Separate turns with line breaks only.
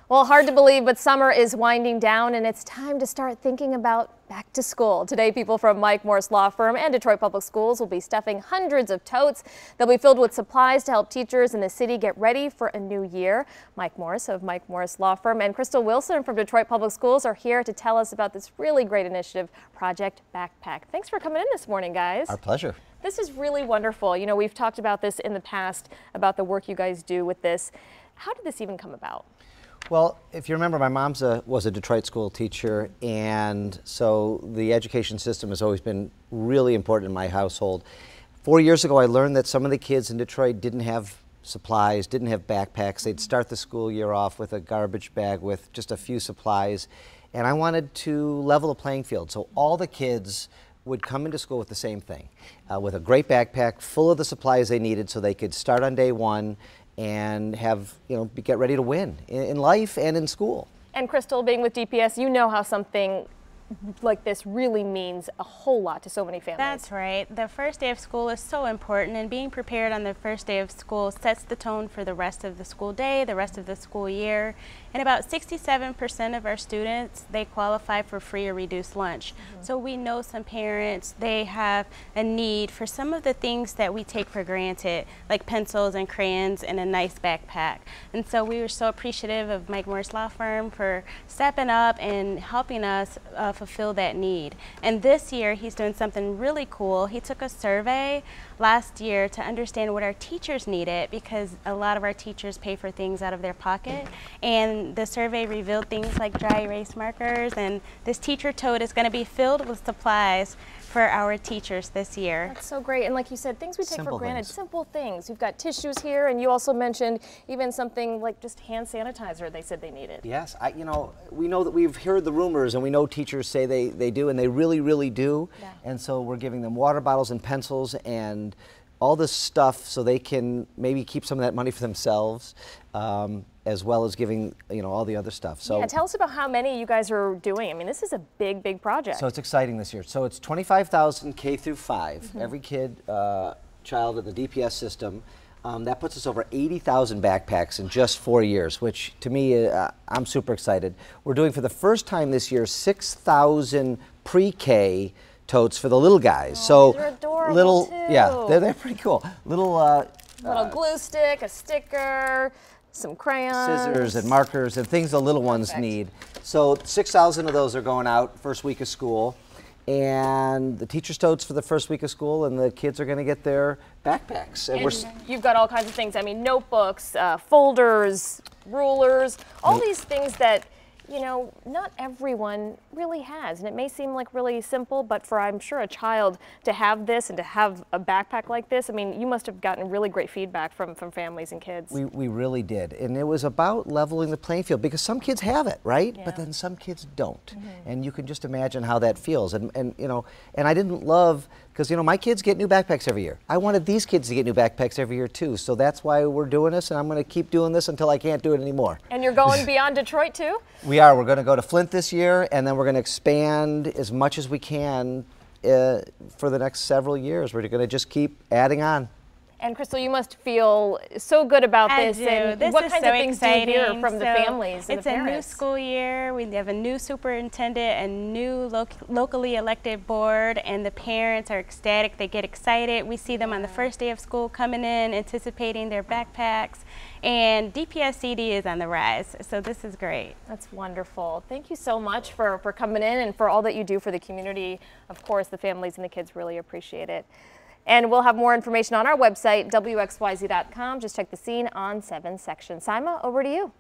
Well, hard to believe, but summer is winding down and it's time to start thinking about back to school. Today, people from Mike Morris Law Firm and Detroit Public Schools will be stuffing hundreds of totes. They'll be filled with supplies to help teachers in the city get ready for a new year. Mike Morris of Mike Morris Law Firm and Crystal Wilson from Detroit Public Schools are here to tell us about this really great initiative, Project Backpack. Thanks for coming in this morning, guys.
Our pleasure. This
is really wonderful. You know, we've talked about this in the past, about the work you guys do with this. How did this even come about?
Well, if you remember, my mom was a Detroit school teacher, and so the education system has always been really important in my household. 4 years ago, I learned that some of the kids in Detroit didn't have supplies, didn't have backpacks. They'd start the school year off with a garbage bag with just a few supplies, and I wanted to level the playing field. So all the kids would come into school with the same thing, with a great backpack full of the supplies they needed so they could start on day one and have, get ready to win in life and in school.
And Crystal, being with DPS, you know how something like this really means a whole lot to so many families.
That's right. The first day of school is so important, and being prepared on the first day of school sets the tone for the rest of the school day, the rest of the school year. And about 67% of our students, they qualify for free or reduced lunch. So we know some parents, they have a need for some of the things that we take for granted, like pencils and crayons and a nice backpack. And so we were so appreciative of Mike Morris Law Firm for stepping up and helping us fulfill that need. And this year he's doing something really cool. He took a survey last year to understand what our teachers needed, because a lot of our teachers pay for things out of their pocket, and the survey revealed things like dry erase markers, and this teacher tote is going to be filled with supplies for our teachers this year.
That's so great. And like you said, things we take for granted, simple things. We've got tissues here, and you also mentioned even something like just hand sanitizer they said they needed.
Yes, we know that we've heard the rumors, and we know teachers say they do, and they really, really do. Yeah. And so we're giving them water bottles and pencils and all this stuff so they can maybe keep some of that money for themselves, as well as giving, all the other stuff. So
yeah, tell us about how many you guys are doing. I mean, this is a big, big project.
So it's exciting this year. So it's 25,000 K through 5. Every kid, child in the DPS system. That puts us over 80,000 backpacks in just 4 years, which to me, I'm super excited. We're doing for the first time this year 6,000 pre-K totes for the little guys.
So they're adorable too.
Yeah, they're pretty cool. Little
glue stick, a sticker, some crayons,
scissors and markers and things the little ones need. So 6,000 of those are going out first week of school, and the teachers' totes for the first week of school, and the kids are going to get their backpacks.
And you've got all kinds of things. I mean, notebooks, folders, rulers, all these things that not everyone really has. And it may seem like really simple, but for, I'm sure, a child to have this and to have a backpack like this, I mean, you must have gotten really great feedback from families and kids.
We really did. And it was about leveling the playing field, because some kids have it, right? Yeah. But then some kids don't. And you can just imagine how that feels. And I didn't love, because my kids get new backpacks every year. I wanted these kids to get new backpacks every year too. So that's why we're doing this, and I'm going to keep doing this until I can't do it anymore.
And you're going beyond Detroit too?
We are. We're going to go to Flint this year, and then we're going to expand as much as we can for the next several years. We're going to just keep adding on.
And Crystal, you must feel so good about this.
And
what kinds of things do you hear from the families and the parents?
It's a new school year. We have a new superintendent, a new locally elected board, and the parents are ecstatic. They get excited. We see them on the first day of school coming in, anticipating their backpacks. And DPSCD is on the rise, so this is great.
That's wonderful. Thank you so much for coming in and for all that you do for the community. Of course, the families and the kids really appreciate it. And we'll have more information on our website, WXYZ.com. Just check the scene on 7 sections. Saima, over to you.